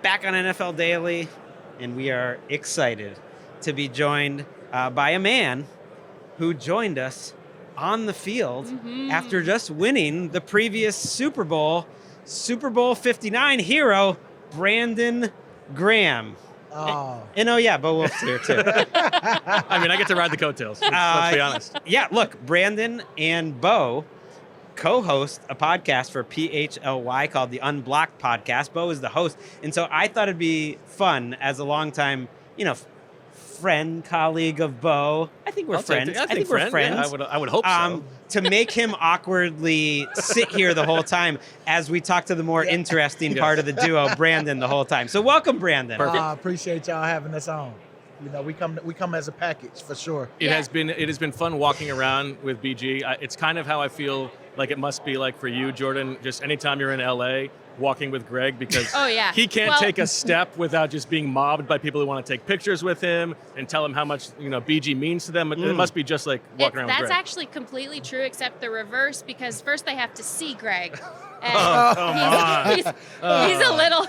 back on NFL Daily, and we are excited to be joined by a man who joined us on the field after just winning the previous Super Bowl 59 hero, Brandon Graham. Oh. And Bo Wulf's here too. I mean, I get to ride the coattails. Let's be honest. Yeah, look, Brandon and Bo co-host a podcast for PHLY called the Unblocked Podcast. Bo is the host. And so I thought it'd be fun as a longtime, friend, colleague of Bo. I think we're friends. I think we're friends. Yeah, I would hope so. To make him awkwardly sit here the whole time as we talk to the more interesting part of the duo, Brandon, the whole time. So welcome, Brandon. I appreciate y'all having us on. We come as a package for sure. It has been fun walking around with BG. It's kind of how I feel like it must be like for you, Jourdan. Just anytime you're in LA, walking with Gregg, because he can't take a step without just being mobbed by people who want to take pictures with him and tell him how much BG means to them. It must be just like walking around with Gregg. That's actually completely true, except the reverse, because first they have to see Gregg. And he's a little.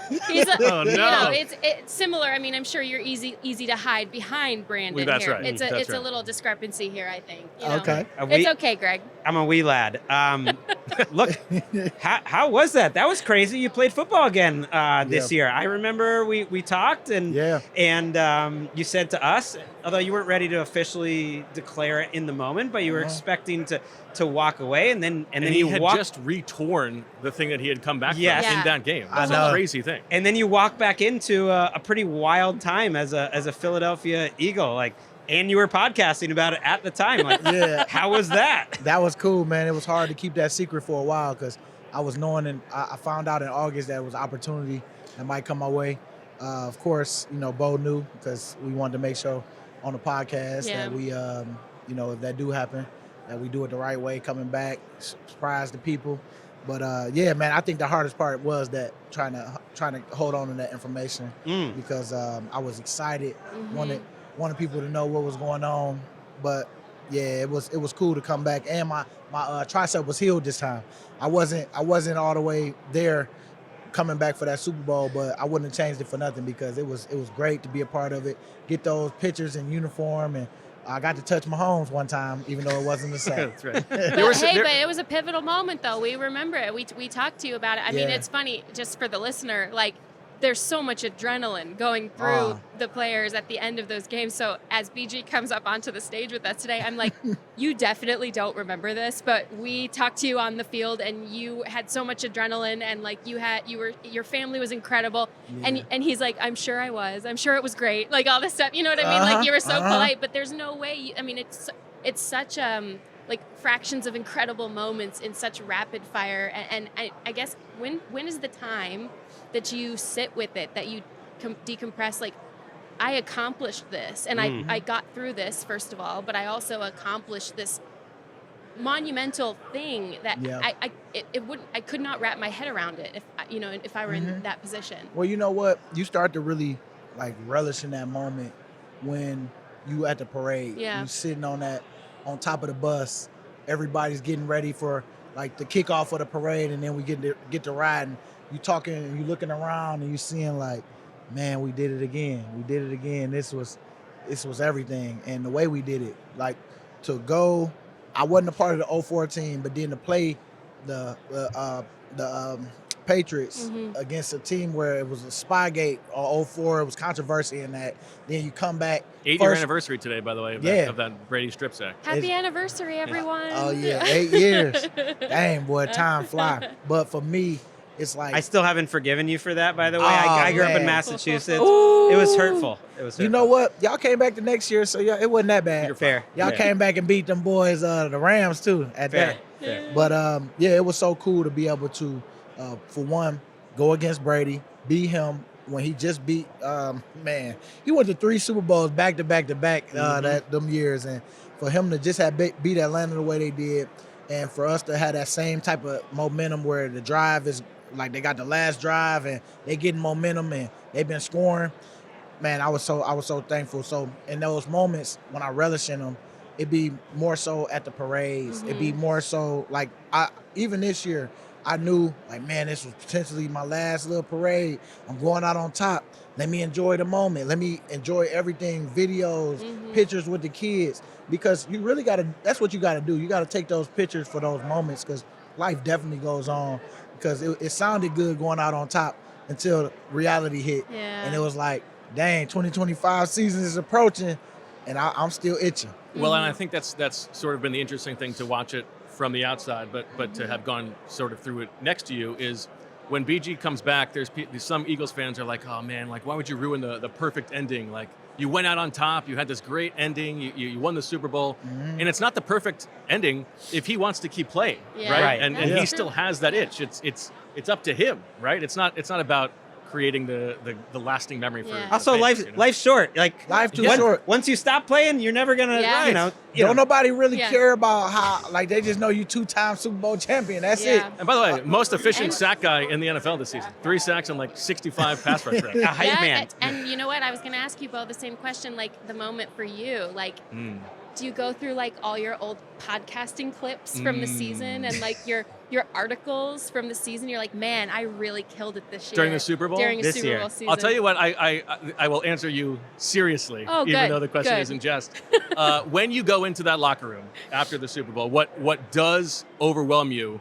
no. It's similar. I mean, I'm sure you're easy to hide behind Brandon That's here. right. It's That's a little discrepancy here, I think. Okay. It's okay, Gregg. I'm a wee lad. Look, how was that? That was crazy. You played football again this year. I remember we talked and you said to us, although you weren't ready to officially declare it in the moment, but you were expecting to walk away, and then he had just retorn the thing that he had come back from in that game. That's a crazy thing. And then you walk back into a pretty wild time as a Philadelphia Eagle, and you were podcasting about it at the time. How was that? That was cool, man. It was hard to keep that secret for a while because I was knowing, and I found out in August that it was an opportunity that might come my way. Of course, Bo knew because we wanted to make sure on the podcast that we, if that do happen, that we do it the right way, coming back, surprise the people. But man, I think the hardest part was that trying to hold on to that information because I was excited, wanted people to know what was going on. But it was cool to come back, and my tricep was healed this time. I wasn't all the way there coming back for that Super Bowl, but I wouldn't have changed it for nothing because it was great to be a part of it, get those pictures in uniform, and I got to touch Mahomes one time, even though it wasn't the same. That's right. But it was a pivotal moment, though. We remember it. We talked to you about it. I mean, it's funny, just for the listener, there's so much adrenaline going through the players at the end of those games. So as BG comes up onto the stage with us today, I'm like, you definitely don't remember this, but we talked to you on the field and you had so much adrenaline and your family was incredible. Yeah. And he's like, I'm sure I was. I'm sure it was great. All this stuff, you know what I mean? You were so polite, but there's no way. It's such fractions of incredible moments in such rapid fire. And I guess when is the time that you sit with it, that you decompress, I accomplished this and I got through this, first of all, but I also accomplished this monumental thing that I could not wrap my head around it if I were in that position. Well, you know what? You start to really relish in that moment when you at the parade. Yeah. You sitting on top of the bus, everybody's getting ready for the kickoff of the parade, and then we get to riding. You talking and you looking around and you seeing man, we did it again. We did it again. This was everything. And the way we did it, to go, I wasn't a part of the 04 team, but then to play the Patriots against a team where it was a Spygate or 04, it was controversy in that. Then you come back. 8-year anniversary today, by the way, of that Brady strip sack. Happy anniversary, everyone. Oh, yeah, 8 years. Dang, boy, time fly. But for me, it's I still haven't forgiven you for that, by the way. I grew up in Massachusetts. Ooh. It was hurtful. You know what? Y'all came back the next year, so it wasn't that bad. You're fair. Y'all came back and beat them boys, the Rams, too, at fair. that. Fair. But, it was so cool to be able to, for one, go against Brady, beat him when he just beat, he went to 3 Super Bowls back to back them years. And for him to just have beat Atlanta the way they did, and for us to have that same type of momentum where the drive is they got the last drive and they getting momentum and they've been scoring. Man, I was so thankful. So in those moments when I relish in them, it'd be more so at the parades. It'd be more so even this year, I knew, like, man, this was potentially my last little parade. I'm going out on top. Let me enjoy the moment. Let me enjoy everything, videos, pictures with the kids, because you really got to, that's what you got to do. You got to take those pictures for those moments, because life definitely goes on, because it sounded good going out on top until reality hit. Yeah. And it was like, dang, 2025 season is approaching, and I'm still itching. Well, and I think that's sort of been the interesting thing to watch it from the outside, but to have gone sort of through it next to you is when BG comes back, there's some Eagles fans are like, oh man, like why would you ruin the perfect ending? Like you went out on top, you had this great ending, you won the Super Bowl, and it's not the perfect ending if he wants to keep playing, right? And he still has that itch. It's up to him, right? It's not about creating the lasting memory for also fans, life's short. Like life too short. Once you stop playing, you're never gonna don't nobody really care about how, like, they just know you 2-time Super Bowl champion. That's it. And by the way, most efficient sack guy in the NFL this season. 3 sacks and like 65 pass rush reps. A hype man. And you know what? I was gonna ask you, Bo, the same question, like the moment for you. Like do you go through like all your old podcasting clips from the season and like your articles from the season? You're like, man, I really killed it this year. During the Super Bowl? During a Super Bowl season. I'll tell you what, I will answer you seriously, even though the question isn't jest. When you go into that locker room after the Super Bowl, what does overwhelm you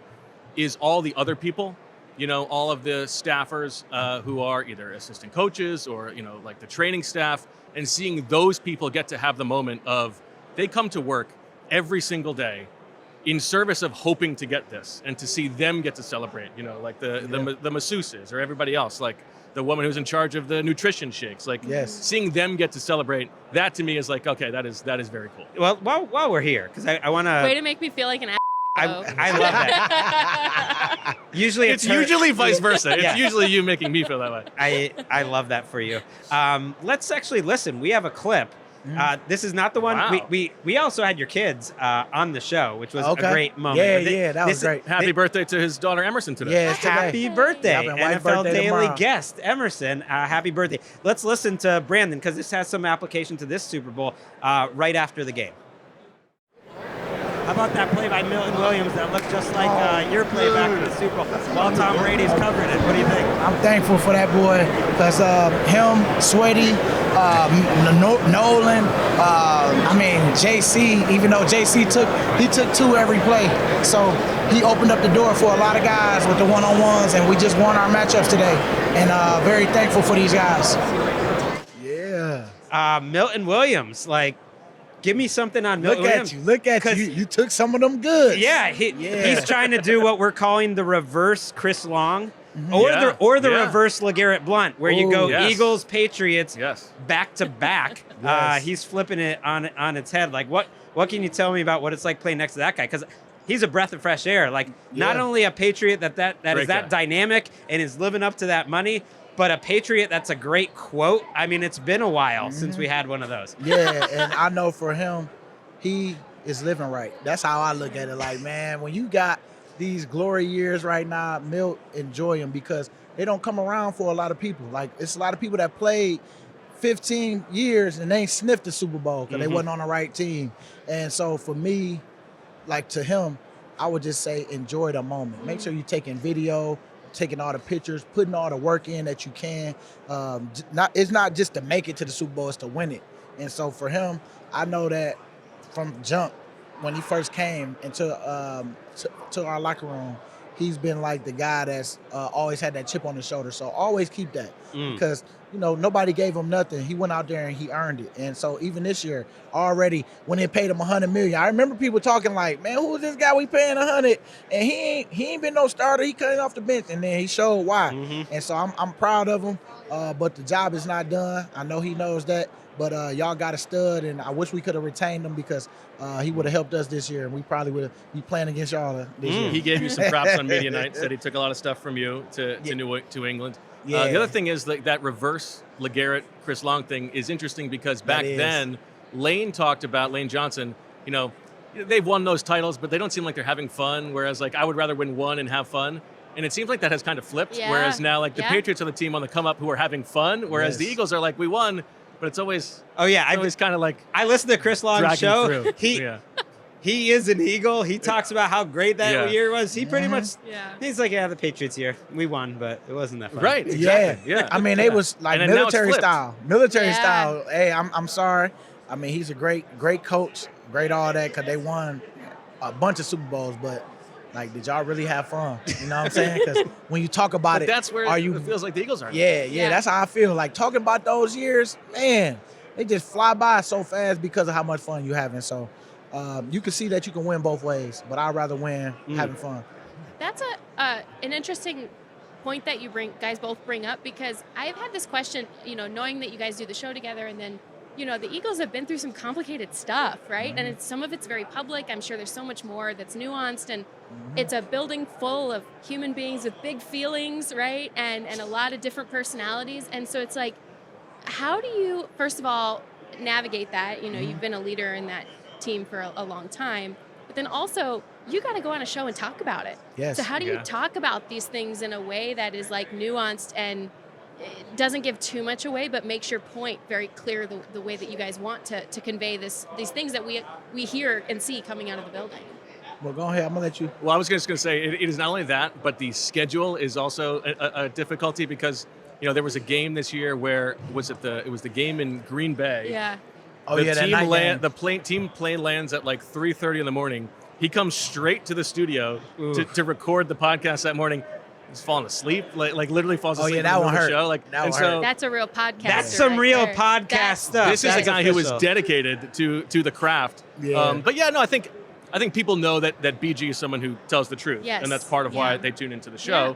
is all the other people, all of the staffers who are either assistant coaches or, like the training staff, and seeing those people get to have the moment of, they come to work every single day in service of hoping to get this, and to see them get to celebrate, like the masseuses or everybody else, like the woman who's in charge of the nutrition shakes, like seeing them get to celebrate, that to me is like, okay, that is very cool. Well, while we're here, because I want to... Way to make me feel like an I love that. Usually it's usually vice versa. It's usually you making me feel that way. I love that for you. Let's actually listen. We have a clip. This is not the one. Wow. We also had your kids on the show, which was a great moment. That was great. Happy birthday to his daughter Emerson today. Yeah, happy birthday, NFL Daily tomorrow. guest Emerson. Happy birthday. Let's listen to Brandon, because this has some application to this Super Bowl right after the game. How about that play by Milton Williams that looked just like your play back in the Super Bowl while Tom Brady's covering it? What do you think? I'm thankful for that boy, because him, Sweaty, Nolan, JC, even though JC took 2 every play. So he opened up the door for a lot of guys with the one-on-ones, and we just won our matchups today. And very thankful for these guys. Yeah. Milton Williams, like, give me something on Milton Williams. Look at you. You took some of them goods. Yeah, he's trying to do what we're calling the reverse Chris Long, or the reverse LeGarrette Blount, where you go Eagles, Patriots, back to back. He's flipping it on its head. Like, what can you tell me about what it's like playing next to that guy? Because he's a breath of fresh air. Like, not only a Patriot that is that dynamic and is living up to that money, but a Patriot that's a great quote. I mean, it's been a while since we had one of those. Yeah, and I know for him, he is living right. That's how I look at it. Like, man, when you got these glory years right now, Milt, enjoy them, because they don't come around for a lot of people. Like, it's a lot of people that played 15 years and they ain't sniffed the Super Bowl because they wasn't on the right team. And so for me, like, to him, I would just say enjoy the moment. Make sure you're taking video, taking all the pictures, putting all the work in that you can. It's not just to make it to the Super Bowl, it's to win it. And so for him, I know that from jump, when he first came into to our locker room, he's been like the guy that's always had that chip on his shoulder. So always keep that, because nobody gave him nothing. He went out there and he earned it. And so even this year, already when they paid him $100 million, I remember people talking like, "Man, who is this guy we paying $100?" And he ain't been no starter. He came off the bench, and then he showed why. And so I'm proud of him. But the job is not done. I know he knows that. But y'all got a stud, and I wish we could have retained him, because he would have helped us this year, and we probably would have been playing against y'all this year. He gave you some props on media night. Said he took a lot of stuff from you to England. The other thing is that reverse LeGarrette Chris Long thing is interesting, because back then Lane Johnson, they've won those titles, but they don't seem like they're having fun. Whereas, like, I would rather win one and have fun. And it seems like that has kind of flipped. Whereas now, like, the Patriots are the team on the come up who are having fun. Whereas the Eagles are like, we won. But it's always always kind of like, I listened to Chris Long's show. he is an Eagle. He talks about how great that year was. He pretty much, he's like, the Patriots here. We won, but it wasn't that fun. Right, exactly. Yeah. I mean, it was like military style. Military style. Hey, I'm sorry. I mean, he's a great coach, great all that, because they won a bunch of Super Bowls, but like, did y'all really have fun? You know what I'm saying? Because when you talk about it, that's where it feels like the Eagles are. Yeah, that's how I feel. Like, talking about those years, man, they just fly by so fast because of how much fun you're having. So you can see that you can win both ways, but I'd rather win having fun. That's an interesting point that you guys both bring up, because I've had this question, knowing that you guys do the show together, and then the Eagles have been through some complicated stuff, right? Mm-hmm. And some of it's very public. I'm sure there's so much more that's nuanced, and it's a building full of human beings with big feelings, right? And a lot of different personalities. And so it's like, how do you, first of all, navigate that? You've been a leader in that team for a long time, but then also you got to go on a show and talk about it. Yes. So how do you talk about these things in a way that is like nuanced and it doesn't give too much away, but makes your point very clear the way that you guys want to convey these things that we hear and see coming out of the building? Well, go ahead. I'm going to let you. Well, I was just going to say, it is not only that, but the schedule is also a difficulty, because there was a game this year where it was the game in Green Bay. Yeah. Oh, The team plane lands at like 3:30 in the morning. He comes straight to the studio to record the podcast that morning. He's falling asleep, like literally falls asleep. Oh, yeah, that one hurt. Show. That's a real podcast. That's some real podcast stuff. This is a guy who was dedicated to the craft. Yeah. But yeah, no, I think people know that BG is someone who tells the truth, yes. and that's part of why they tune into the show. Yeah.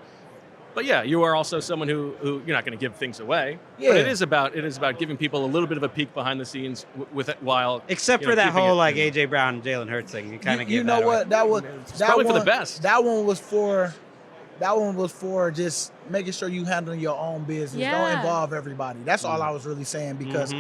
But yeah, you are also someone who you're not going to give things away. Yeah. But it is about giving people a little bit of a peek behind the scenes with it, while except for that whole like AJ Brown and Jalen Hurts thing. You kind of give. You know what? That was probably for the best. That one was for just making sure you handle your own business. Yeah. Don't involve everybody. That's all I was really saying, because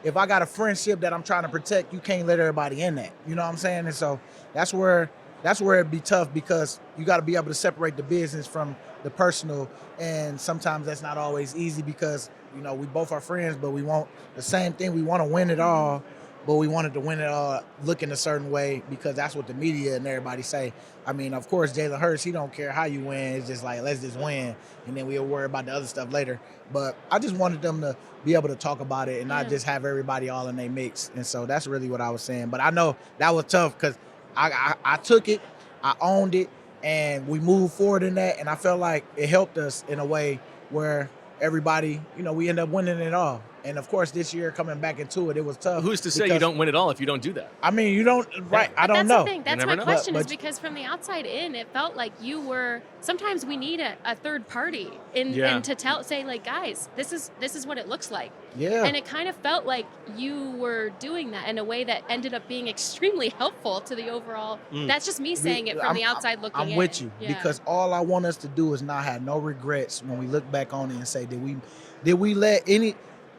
if I got a friendship that I'm trying to protect, you can't let everybody in that. You know what I'm saying? And so that's where it'd be tough, because you got to be able to separate the business from the personal, and sometimes that's not always easy, because we both are friends, but we want the same thing. We want to win it all, but we wanted to win it all looking a certain way, because that's what the media and everybody say. I mean, of course, Jalen Hurts, he don't care how you win. It's just like, let's just win, and then we'll worry about the other stuff later. But I just wanted them to be able to talk about it and not just have everybody all in their mix. And so that's really what I was saying. But I know that was tough, because I took it, I owned it, and we moved forward in that, and I felt like it helped us in a way where everybody, we end up winning it all. And of course, this year coming back into it, it was tough. Who's to say you don't win it all if you don't do that? I mean, you don't, right? I don't know. That's the thing. That's my question, is because from the outside in, it felt like you were. Sometimes we need a third party and to say like, guys, this is what it looks like. Yeah. And it kind of felt like you were doing that in a way that ended up being extremely helpful to the overall. That's just me saying it from the outside looking in. I'm with you, because all I want us to do is not have no regrets when we look back on it and say, did we let any.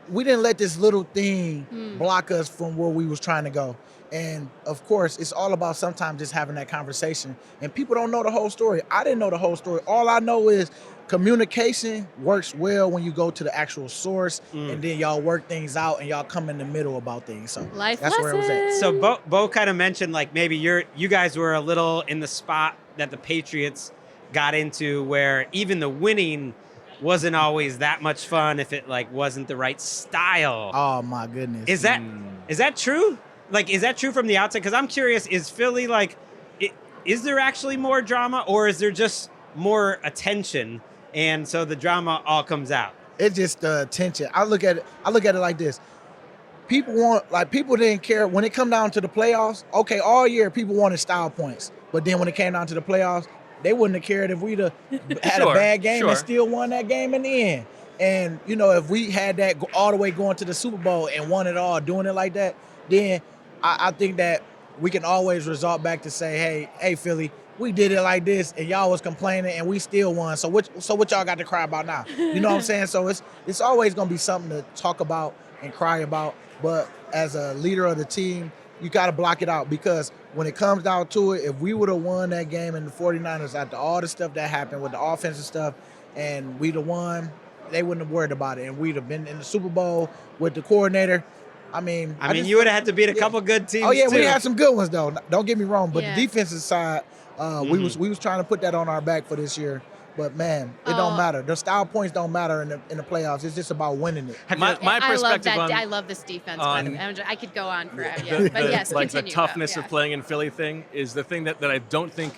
We didn't let this little thing block us from where we was trying to go. And of course, it's all about sometimes just having that conversation. And people don't know the whole story. I didn't know the whole story. All I know is communication works well when you go to the actual source, and then y'all work things out and y'all come in the middle about things. So that's where it was at. So Bo kind of mentioned like maybe you guys were a little in the spot that the Patriots got into, where even the winning wasn't always that much fun if it like wasn't the right style. Oh my goodness. Is that true? Like, is that true from the outside? Because I'm curious, is Philly like, is there actually more drama, or is there just more attention, and so the drama all comes out? It's just the attention. I look at it like this. People didn't care when it come down to the playoffs. Okay, all year people wanted style points, but then when it came down to the playoffs, they wouldn't have cared if we'd have had a bad game and still won that game in the end. And, if we had that all the way going to the Super Bowl and won it all, doing it like that, then I think that we can always resort back to say, hey, Philly, we did it like this, and y'all was complaining, and we still won. So what y'all got to cry about now? You know what I'm saying? So it's always going to be something to talk about and cry about. But as a leader of the team, you got to block it out, because when it comes down to it, if we would have won that game in the 49ers after all the stuff that happened with the offensive stuff, and we'd have won, they wouldn't have worried about it. And we'd have been in the Super Bowl with the coordinator, I mean, you would have had to beat a couple good teams. Oh yeah, too. we had some good ones though. Don't get me wrong, but Yeah. the defensive side, we was trying to put that on our back for this year. But man, it don't matter. The style points don't matter in the playoffs. It's just about winning it. My perspective I love this defense. By the way, I could go on forever. But yes, like continue, the toughness though, of playing in Philly thing is the thing that I don't think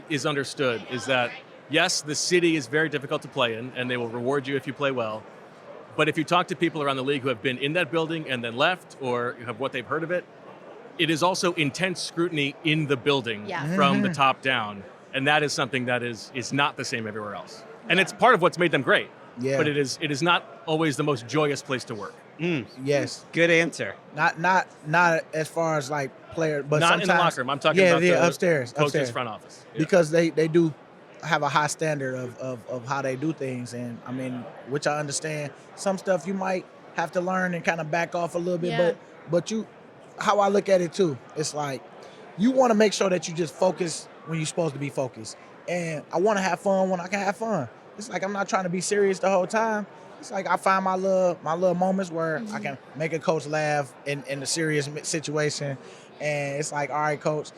is understood. Is that yes, the city is very difficult to play in, and they will reward you if you play well. But if you talk to people around the league who have been in that building and then left, or have what they've heard of it, it is also intense scrutiny in the building from the top down. And that is something that is not the same everywhere else. And it's part of what's made them great. Yeah. But it is not always the most joyous place to work. Yes. Good answer. Not as far as like player, but not in the locker room. I'm talking about the upstairs, coach's front office. Yeah. Because they do have a high standard of how they do things. And I mean, which I understand. Some stuff you might have to learn and kind of back off a little bit. But how I look at it too, it's like you want to make sure that you just focus when you're supposed to be focused. And I want to have fun when I can have fun. It's like I'm not trying to be serious the whole time. It's like I find my little moments where I can make a coach laugh in a serious situation. And it's like, all right, coach,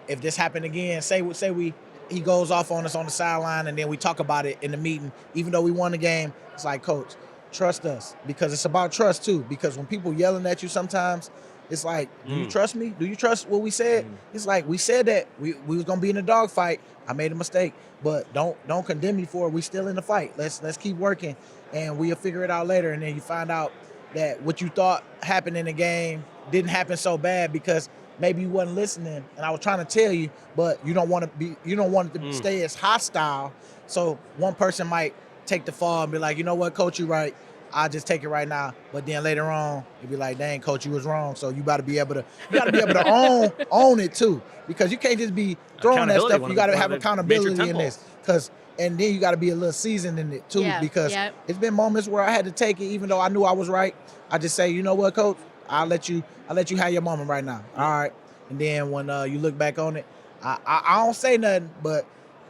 if this happened again, he goes off on us on the sideline, and then we talk about it in the meeting. Even though we won the game, it's like, coach, trust us, because it's about trust too. Because when people yelling at you sometimes, it's like, do you trust me? Do you trust what we said? It's like, we said that we was gonna be in a dogfight. I made a mistake, but don't condemn me for it. We still in the fight. Let's keep working, and we'll figure it out later. And then you find out that what you thought happened in the game didn't happen so bad because maybe you wasn't listening. And I was trying to tell you, but you don't want it to stay as hostile. So one person might take the fall and be like, you know what, coach, you right. I'll just take it right now. But then later on, you'll be like, dang, coach, you was wrong. So you got to be able to own it too, because you can't just be throwing that stuff. You got to have accountability in this, and then you got to be a little seasoned in it too, because it's been moments where I had to take it, even though I knew I was right. I just say, you know what, coach, I'll let you have your moment right now. All right. And then when you look back on it, I don't say nothing, but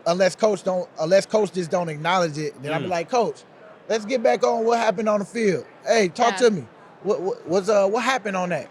unless coach just don't acknowledge it, then I'll be like, coach, let's get back on what happened on the field. Hey, talk to me. What happened on that?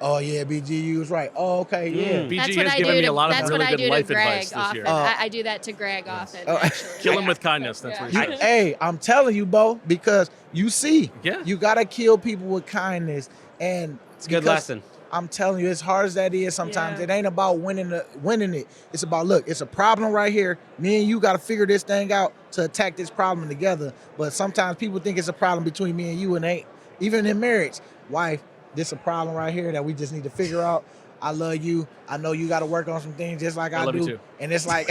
Oh yeah, BG, you was right. Oh, okay, yeah. BG has given me a lot of really good life advice this year. I do that to Gregg often. Actually. Kill him with kindness. That's what he says. Hey, I'm telling you, Bo, because you see, you gotta kill people with kindness, and it's a good lesson. I'm telling you, as hard as that is, sometimes it ain't about winning it. It's about, look, it's a problem right here. Me and you got to figure this thing out to attack this problem together. But sometimes people think it's a problem between me and you, and ain't. Even in marriage, wife, this a problem right here that we just need to figure out. I love you. I know you got to work on some things just like I love do. You too. And it's like,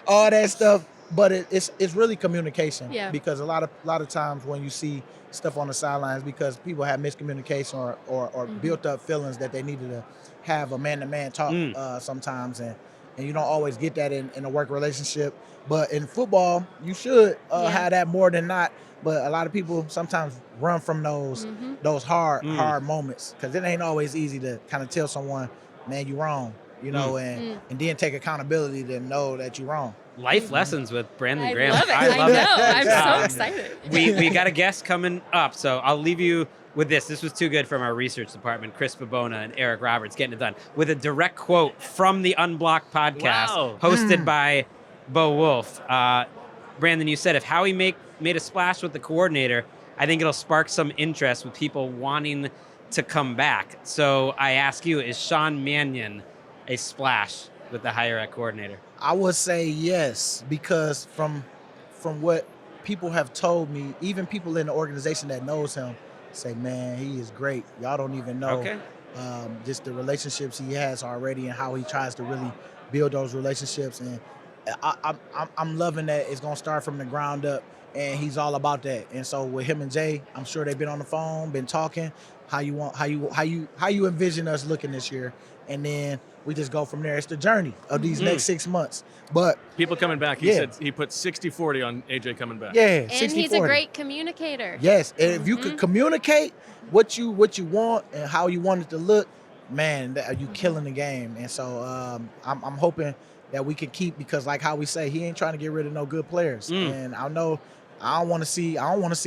all that stuff. But it's really communication. Yeah. Because a lot of times when you see stuff on the sidelines, because people have miscommunication or built up feelings that they needed to have a man-to-man talk sometimes, and you don't always get that in a work relationship. But in football, you should have that more than not. But a lot of people sometimes run from those hard moments, because it ain't always easy to kind of tell someone, man, you wrong, and then take accountability to know that you're wrong. Life lessons with Brandon Graham. Love it. I love it. I'm so excited. We got a guest coming up, so I'll leave you with this. This was too good from our research department, Chris Babona and Eric Roberts getting it done, with a direct quote from the Unblocked podcast, hosted by Bo Wulf. Brandon, you said if Howie made a splash with the coordinator, I think it'll spark some interest with people wanting to come back. So I ask you, is Sean Mannion a splash with the hire at coordinator? I would say yes, because from what people have told me, even people in the organization that knows him say, man, he is great. Y'all don't even know just the relationships he has already and how he tries to really build those relationships. And I'm loving that it's gonna start from the ground up, and he's all about that. And so with him and Jay, I'm sure they've been on the phone, been talking how you envision us looking this year, and then we just go from there. It's the journey of these next 6 months. But people coming back, he said he put 60-40 on AJ coming back. Yeah, and he's a great communicator. Yes, and if you could communicate what you want and how you want it to look, man, you killing the game. And so I'm hoping that we can keep, because like how we say, he ain't trying to get rid of no good players. And I know I don't want to see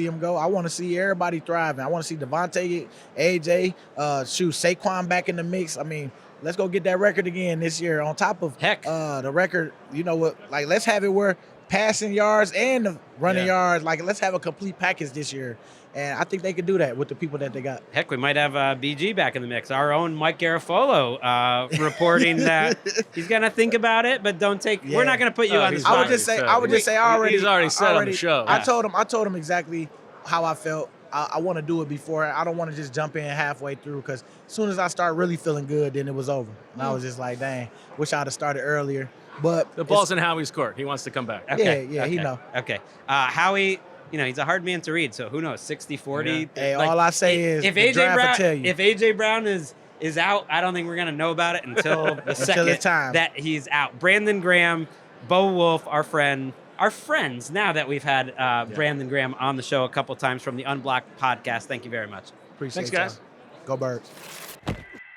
him go. I want to see everybody thriving. I want to see Devontae, AJ, Saquon back in the mix. I mean, let's go get that record again this year. On top of the record, you know what? Like, let's have it where passing yards and the running yards. Like, let's have a complete package this year. And I think they could do that with the people that they got. Heck, we might have BG back in the mix. Our own Mike Garafolo reporting that he's going to think about it, but don't take. We're not going to put you on the spot. I would just say, he's already said on the show. I told him exactly how I felt. I want to do it before. I don't want to just jump in halfway through, because as soon as I start really feeling good, then it was over. And I was just like, dang, wish I'd have started earlier. But the ball's in Howie's court. He wants to come back. Okay. Yeah, he know. Okay. Howie, he's a hard man to read, so who knows, 60-40. Yeah. Hey, all I say is if AJ Brown is out, I don't think we're going to know about it until the second time that he's out. Brandon Graham, Bo Wulf, our friends, now that we've had Brandon Graham on the show a couple times from the Unblocked podcast. Thank you very much. Appreciate it. Thanks, guys. Go Birds.